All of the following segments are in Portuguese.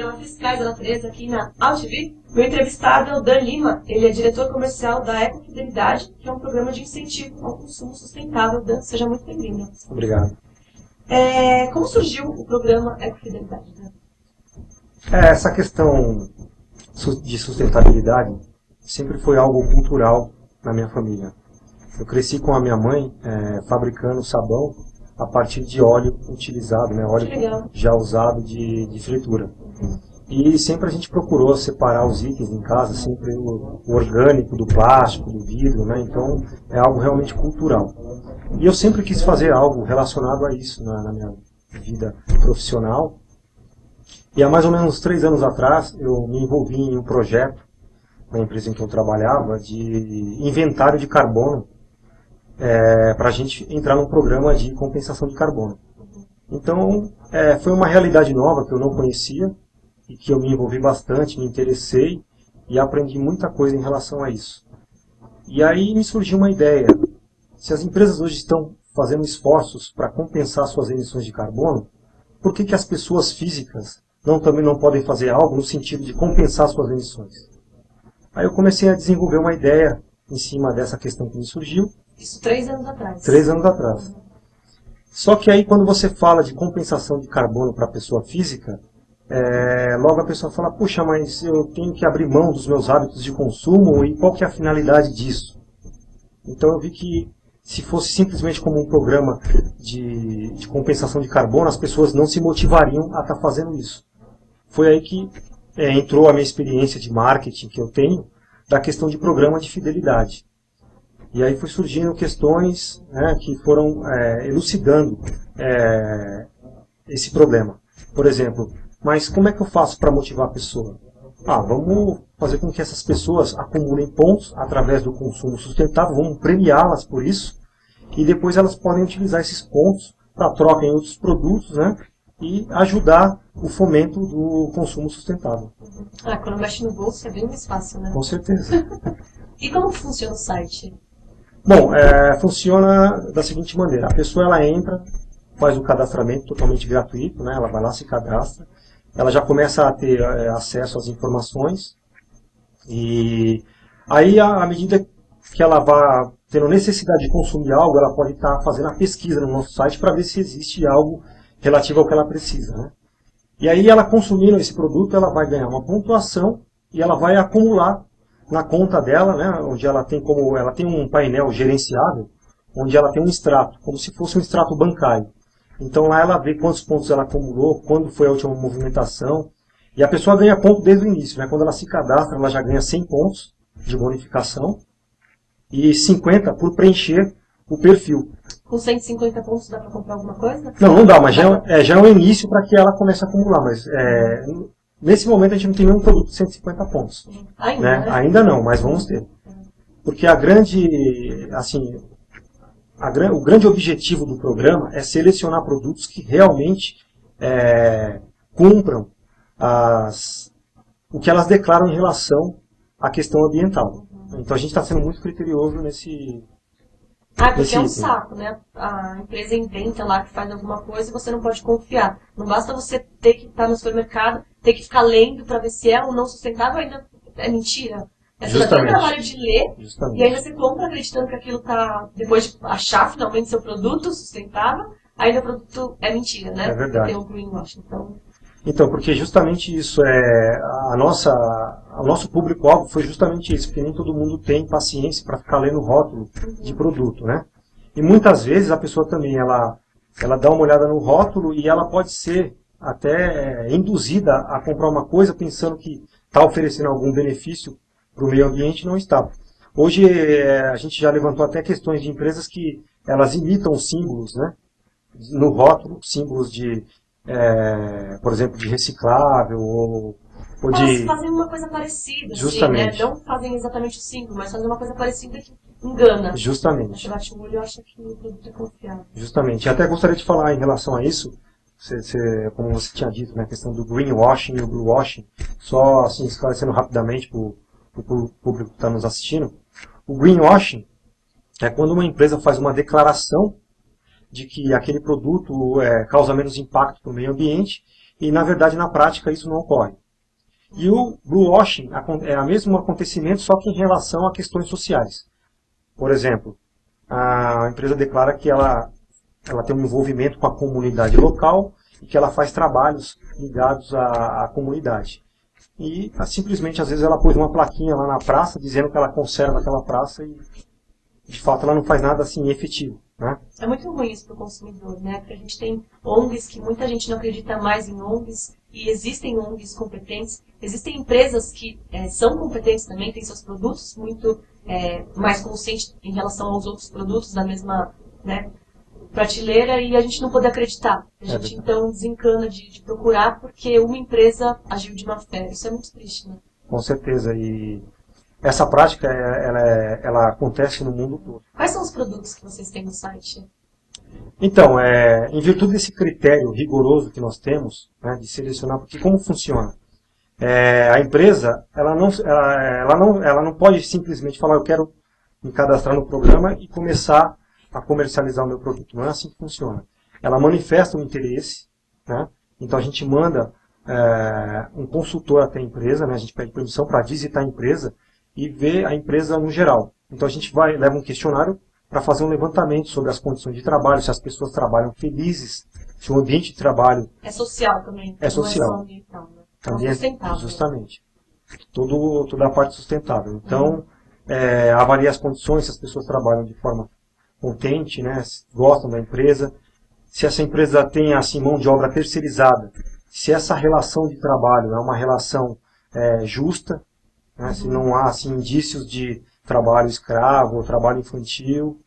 programa Fiscais da Natureza aqui na AltV. Meu entrevistado é o Dan Lima, ele é diretor comercial da Ecofidelidade, que é um programa de incentivo ao consumo sustentável. Dan, seja muito bem-vindo. Obrigado. Como surgiu o programa Ecofidelidade, Dan? Essa questão de sustentabilidade sempre foi algo cultural na minha família. Eu cresci com a minha mãe fabricando sabão a partir de óleo utilizado, né, óleo já usado de fritura. E sempre a gente procurou separar os itens em casa, sempre o orgânico do plástico, do vidro, né, então é algo realmente cultural. E eu sempre quis fazer algo relacionado a isso na minha vida profissional. E há mais ou menos 3 anos atrás eu me envolvi em um projeto na empresa em que eu trabalhava de inventário de carbono, para a gente entrar num programa de compensação de carbono. Então, foi uma realidade nova que eu não conhecia e que eu me envolvi bastante, me interessei e aprendi muita coisa em relação a isso. E aí me surgiu uma ideia. Se as empresas hoje estão fazendo esforços para compensar suas emissões de carbono, por que as pessoas físicas também não podem fazer algo no sentido de compensar suas emissões? Aí eu comecei a desenvolver uma ideia em cima dessa questão que me surgiu. Isso 3 anos atrás. 3 anos atrás. Só que aí quando você fala de compensação de carbono para a pessoa física, logo a pessoa fala, puxa, mas eu tenho que abrir mão dos meus hábitos de consumo e qual que é a finalidade disso? Então eu vi que se fosse simplesmente como um programa de compensação de carbono, as pessoas não se motivariam a estar fazendo isso. Foi aí que entrou a minha experiência de marketing que eu tenho, da questão de programa de fidelidade. E aí foi surgindo questões que foram elucidando esse problema. Por exemplo, mas como é que eu faço para motivar a pessoa? Vamos fazer com que essas pessoas acumulem pontos através do consumo sustentável, vamos premiá-las por isso, e depois elas podem utilizar esses pontos para troca em outros produtos, né, e ajudar o fomento do consumo sustentável. Quando mexe no bolso é bem mais fácil, né? Com certeza. E como funciona o site? Bom, funciona da seguinte maneira. A pessoa ela entra, faz o cadastramento totalmente gratuito, né? Ela vai lá, se cadastra. Ela já começa a ter acesso às informações. E aí, à medida que ela vai tendo necessidade de consumir algo, ela pode estar fazendo a pesquisa no nosso site para ver se existe algo relativo ao que ela precisa, né? E aí, ela consumindo esse produto, ela vai ganhar uma pontuação e ela vai acumular na conta dela, né, onde ela tem um painel gerenciável, onde ela tem um extrato, como se fosse um extrato bancário. Então lá ela vê quantos pontos ela acumulou, quando foi a última movimentação, e a pessoa ganha ponto desde o início, né? Quando ela se cadastra, ela já ganha 100 pontos de bonificação e 50 por preencher o perfil. Com 150 pontos dá para comprar alguma coisa? Não dá, mas já é um início para que ela comece a acumular, mas nesse momento a gente não tem nenhum produto de 150 pontos. Ainda, né? Ainda não, mas vamos ter. Porque o grande objetivo do programa é selecionar produtos que realmente cumpram o que elas declaram em relação à questão ambiental. Então a gente está sendo muito criterioso nesse... Porque é um saco, né? A empresa inventa lá que faz alguma coisa e você não pode confiar. Não basta você ter que estar no supermercado, ter que ficar lendo para ver se é ou não sustentável, ainda é mentira. Você vai ter o trabalho de ler e ainda você compra acreditando que aquilo está, depois de achar finalmente seu produto sustentável, ainda o produto é mentira, né? É verdade. Tem o greenwashing. Então, porque justamente isso o nosso público-alvo foi justamente isso, porque nem todo mundo tem paciência para ficar lendo o rótulo de produto, né? E muitas vezes a pessoa também, ela dá uma olhada no rótulo e ela pode ser até induzida a comprar uma coisa pensando que está oferecendo algum benefício para o meio ambiente, não está. Hoje a gente já levantou até questões de empresas que elas imitam símbolos, né? No rótulo, símbolos de, por exemplo, de reciclável ou de... Elas fazem uma coisa parecida, justamente. Assim, né? Não fazem exatamente o símbolo, mas fazem uma coisa parecida que engana. Justamente. Você bate o olho e acha que o produto é confiável. Justamente. E até gostaria de falar em relação a isso, como você tinha dito, né, a questão do greenwashing e o bluewashing, só assim, esclarecendo rapidamente para o público que está nos assistindo. O greenwashing é quando uma empresa faz uma declaração de que aquele produto causa menos impacto para o meio ambiente e na verdade na prática isso não ocorre. E o bluewashing é o mesmo acontecimento, só que em relação a questões sociais. Por exemplo, a empresa declara que ela tem um envolvimento com a comunidade local e que ela faz trabalhos ligados à comunidade. E simplesmente, às vezes, ela pôs uma plaquinha lá na praça dizendo que ela conserva aquela praça e, de fato, ela não faz nada assim efetivo. Né? É muito ruim isso para o consumidor, né? Porque a gente tem ONGs que muita gente não acredita mais em ONGs, e existem ONGs competentes, existem empresas que são competentes também, têm seus produtos muito mais conscientes em relação aos outros produtos da mesma, né, prateleira, e a gente não pode acreditar. A gente então desencana de procurar porque uma empresa agiu de má fé. Isso é muito triste, né? Com certeza. E essa prática ela acontece no mundo todo. Quais são os produtos que vocês têm no site? Então, em virtude desse critério rigoroso que nós temos, né, de selecionar, porque como funciona? A empresa ela não pode simplesmente falar eu quero me cadastrar no programa e começar a comercializar o meu produto. Não é assim que funciona. Ela manifesta um interesse, né? Então a gente manda um consultor até a empresa, né? A gente pede permissão para visitar a empresa e ver a empresa no geral. Então a gente leva um questionário para fazer um levantamento sobre as condições de trabalho, se as pessoas trabalham felizes, se o ambiente de trabalho... É social também. É social. Não é só ambiental, né? Também sustentável. Justamente. Toda a parte sustentável. Então, avalia as condições, se as pessoas trabalham de forma contente, né, gostam da empresa, se essa empresa tem assim, mão de obra terceirizada, se essa relação de trabalho é uma relação justa, né, se não há assim, indícios de trabalho escravo ou trabalho infantil,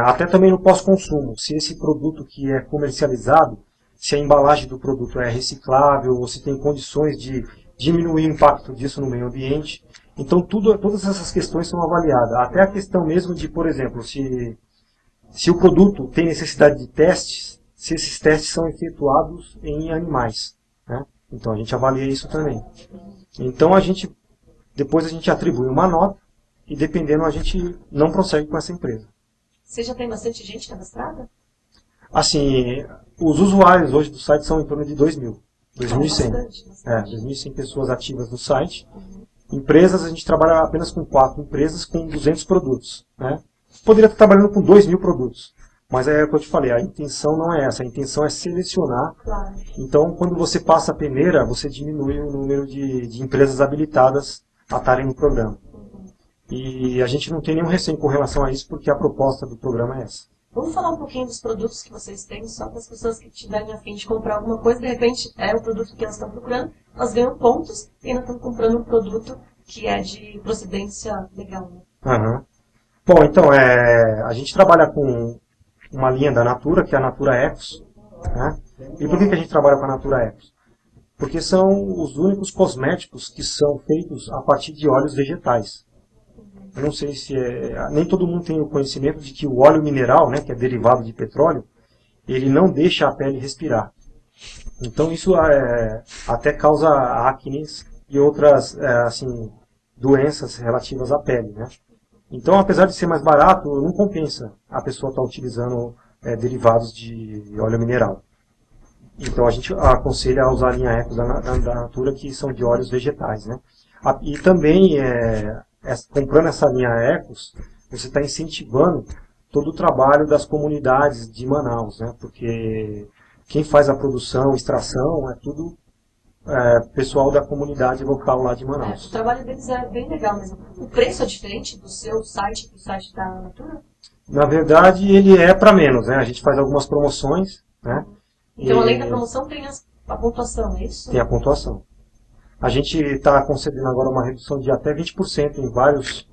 até também no pós-consumo, se esse produto que é comercializado, se a embalagem do produto é reciclável ou se tem condições de diminuir o impacto disso no meio ambiente. Então, todas essas questões são avaliadas. Até a questão mesmo de, por exemplo, se o produto tem necessidade de testes, se esses testes são efetuados em animais. Né? Então, a gente avalia isso também. Então, depois a gente atribui uma nota e, dependendo, a gente não prossegue com essa empresa. Você já tem bastante gente cadastrada? Assim, os usuários hoje do site são em torno de 2.000. 2.100. Bastante. 2.100 pessoas ativas no site. Empresas, a gente trabalha apenas com 4 empresas com 200 produtos. Né? Poderia estar trabalhando com 2.000 produtos. Mas é o que eu te falei, a intenção não é essa. A intenção é selecionar. Claro. Então, quando você passa a peneira, você diminui o número de empresas habilitadas a estarem no programa. E a gente não tem nenhum receio com relação a isso, porque a proposta do programa é essa. Vamos falar um pouquinho dos produtos que vocês têm, só para as pessoas que tiverem a fim de comprar alguma coisa, de repente é o produto que elas estão procurando, elas ganham pontos e ainda estão comprando um produto que é de procedência legal. Né? Uhum. Bom, então, a gente trabalha com uma linha da Natura, que é a Natura Ecos. Né? E por que a gente trabalha com a Natura Ecos? Porque são os únicos cosméticos que são feitos a partir de óleos vegetais. Eu não sei se nem todo mundo tem o conhecimento de que o óleo mineral, né, que é derivado de petróleo, ele não deixa a pele respirar. Então isso até causa acne e outras assim, doenças relativas à pele. Né? Então, apesar de ser mais barato, não compensa a pessoa estar utilizando derivados de óleo mineral. Então a gente aconselha a usar a linha Ecos da Natura, que são de óleos vegetais. Né? E também, comprando essa linha Ecos, você está incentivando todo o trabalho das comunidades de Manaus. Né? Porque quem faz a produção, extração, é tudo pessoal da comunidade local lá de Manaus. O trabalho deles é bem legal mesmo. O preço é diferente do seu site do site da Natura? Na verdade, ele é para menos. Né? A gente faz algumas promoções. Né? Então, além da promoção, tem a pontuação, é isso? Tem a pontuação. A gente está concedendo agora uma redução de até 20% em vários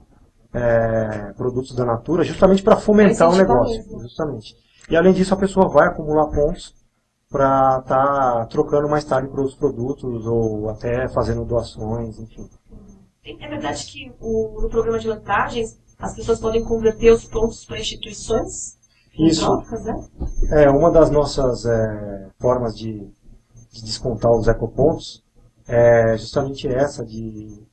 produtos da Natura, justamente para fomentar o negócio. Justamente. E além disso, a pessoa vai acumular pontos para estar trocando mais tarde para os produtos ou até fazendo doações, enfim. É verdade que no programa de vantagens as pessoas podem converter os pontos para instituições? Isso. Trocas, né? Uma das nossas formas de descontar os ecopontos é justamente essa de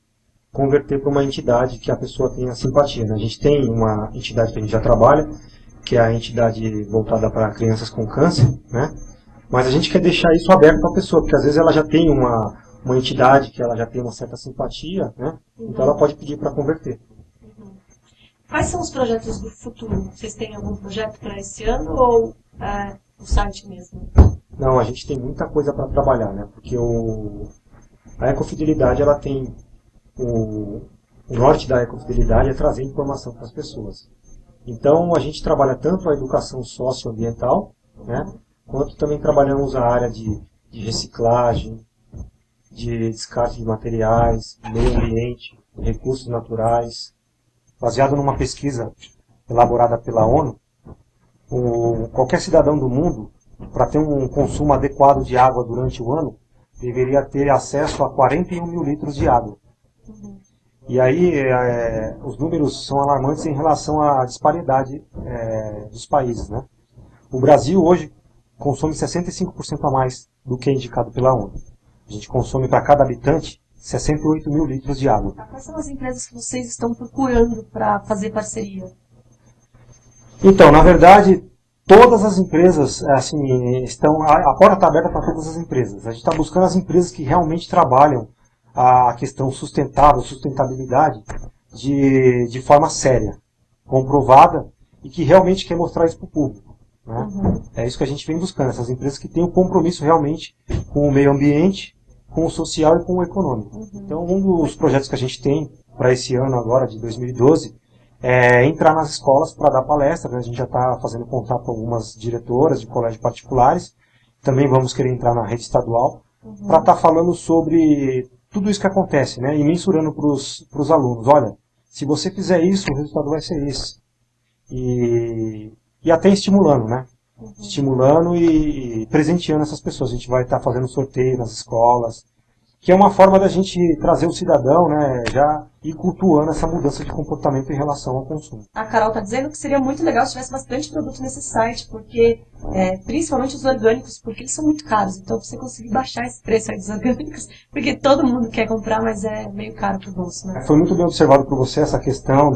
converter para uma entidade que a pessoa tenha simpatia. Né? A gente tem uma entidade que a gente já trabalha, que é a entidade voltada para crianças com câncer, né? Mas a gente quer deixar isso aberto para a pessoa, porque às vezes ela já tem uma entidade que ela já tem uma certa simpatia, né? Então ela pode pedir para converter. Quais são os projetos do futuro? Vocês têm algum projeto para esse ano ou o site mesmo? Não, a gente tem muita coisa para trabalhar, né? Porque a ecofidelidade, ela tem o norte da ecofidelidade é trazer informação para as pessoas. Então a gente trabalha tanto a educação socioambiental, né? Quanto também trabalhamos a área de reciclagem, de descarte de materiais, meio ambiente, recursos naturais. Baseado numa pesquisa elaborada pela ONU, qualquer cidadão do mundo, para ter um consumo adequado de água durante o ano, deveria ter acesso a 41 mil litros de água. E aí os números são alarmantes em relação à disparidade dos países, né? O Brasil hoje consome 65% a mais do que é indicado pela ONU. A gente consome para cada habitante 68 mil litros de água. Quais são as empresas que vocês estão procurando para fazer parceria? Então, na verdade, todas as empresas, assim, a porta está aberta para todas as empresas. A gente está buscando as empresas que realmente trabalham a questão sustentável, sustentabilidade, de forma séria, comprovada, e que realmente quer mostrar isso para o público. Né? É isso que a gente vem buscando, essas empresas que têm um compromisso realmente com o meio ambiente, com o social e com o econômico. Então, um dos projetos que a gente tem para esse ano agora, de 2012, é entrar nas escolas para dar palestra. Né? A gente já está fazendo contato com algumas diretoras de colégios particulares. Também vamos querer entrar na rede estadual para estar falando sobre tudo isso que acontece, né? E mensurando para os alunos. Olha, se você fizer isso, o resultado vai ser esse. E até estimulando, né? Estimulando e presenteando essas pessoas. A gente vai estar fazendo sorteio nas escolas, que é uma forma da gente trazer o cidadão, né, já ir cultuando essa mudança de comportamento em relação ao consumo. A Carol está dizendo que seria muito legal se tivesse bastante produto nesse site, porque principalmente os orgânicos, porque eles são muito caros. Então você conseguir baixar esse preço aí dos orgânicos, porque todo mundo quer comprar, mas é meio caro pro bolso, né? Foi muito bem observado por você essa questão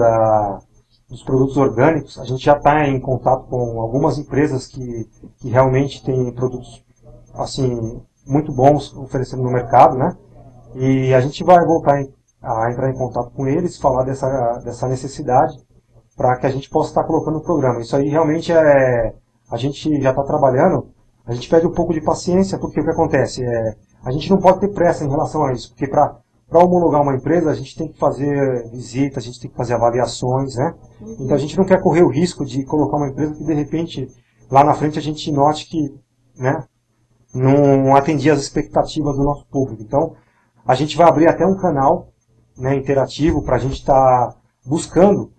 dos produtos orgânicos. A gente já está em contato com algumas empresas que realmente têm produtos assim muito bons oferecendo no mercado, né? E a gente vai voltar a entrar em contato com eles, falar dessa necessidade para que a gente possa estar colocando no programa. Isso aí realmente a gente já está trabalhando. A gente pede um pouco de paciência, porque o que acontece a gente não pode ter pressa em relação a isso, porque para homologar uma empresa, a gente tem que fazer visitas, a gente tem que fazer avaliações, né? Então a gente não quer correr o risco de colocar uma empresa que de repente lá na frente a gente note que, né, não atendia as expectativas do nosso público. Então a gente vai abrir até um canal, né, interativo para a gente estar buscando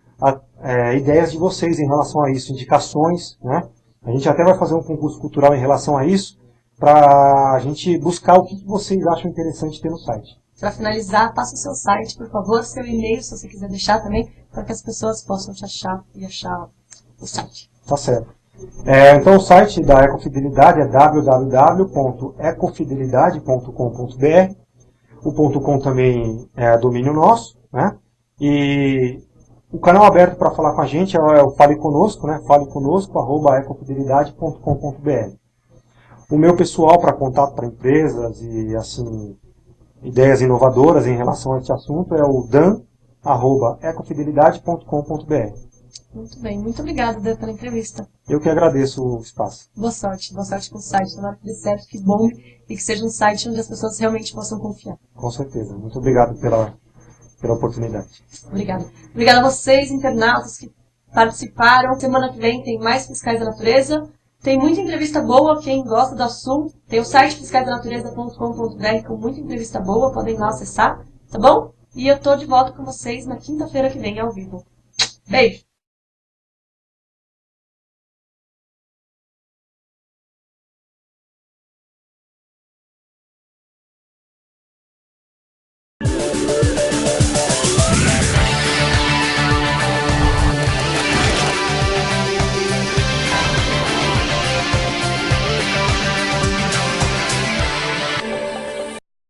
ideias de vocês em relação a isso, indicações, né? A gente até vai fazer um concurso cultural em relação a isso, para a gente buscar o que vocês acham interessante ter no site. Para finalizar, passa o seu site, por favor, seu e-mail, se você quiser deixar também, para que as pessoas possam te achar e achar o site. Tá certo. Então o site da Ecofidelidade é www.ecofidelidade.com.br. O .com também é domínio nosso, né? E o canal aberto para falar com a gente é o Fale Conosco, né? faleconosco@ecofidelidade.com.br. O meu pessoal para contato para empresas e assim ideias inovadoras em relação a esse assunto é o dan@ecofidelidade.com.br. Muito bem, muito obrigada, Dan, pela entrevista. Eu que agradeço o espaço. Boa sorte com o site, tomara que dê certo, que bombe e que seja um site onde as pessoas realmente possam confiar. Com certeza, muito obrigado pela oportunidade. Obrigada. Obrigada a vocês, internautas, que participaram. Semana que vem tem mais Fiscais da Natureza. Tem muita entrevista boa, quem gosta do assunto. Tem o site fiscaisdanatureza.com.br com muita entrevista boa, podem lá acessar, tá bom? E eu tô de volta com vocês na quinta-feira que vem, ao vivo. Beijo!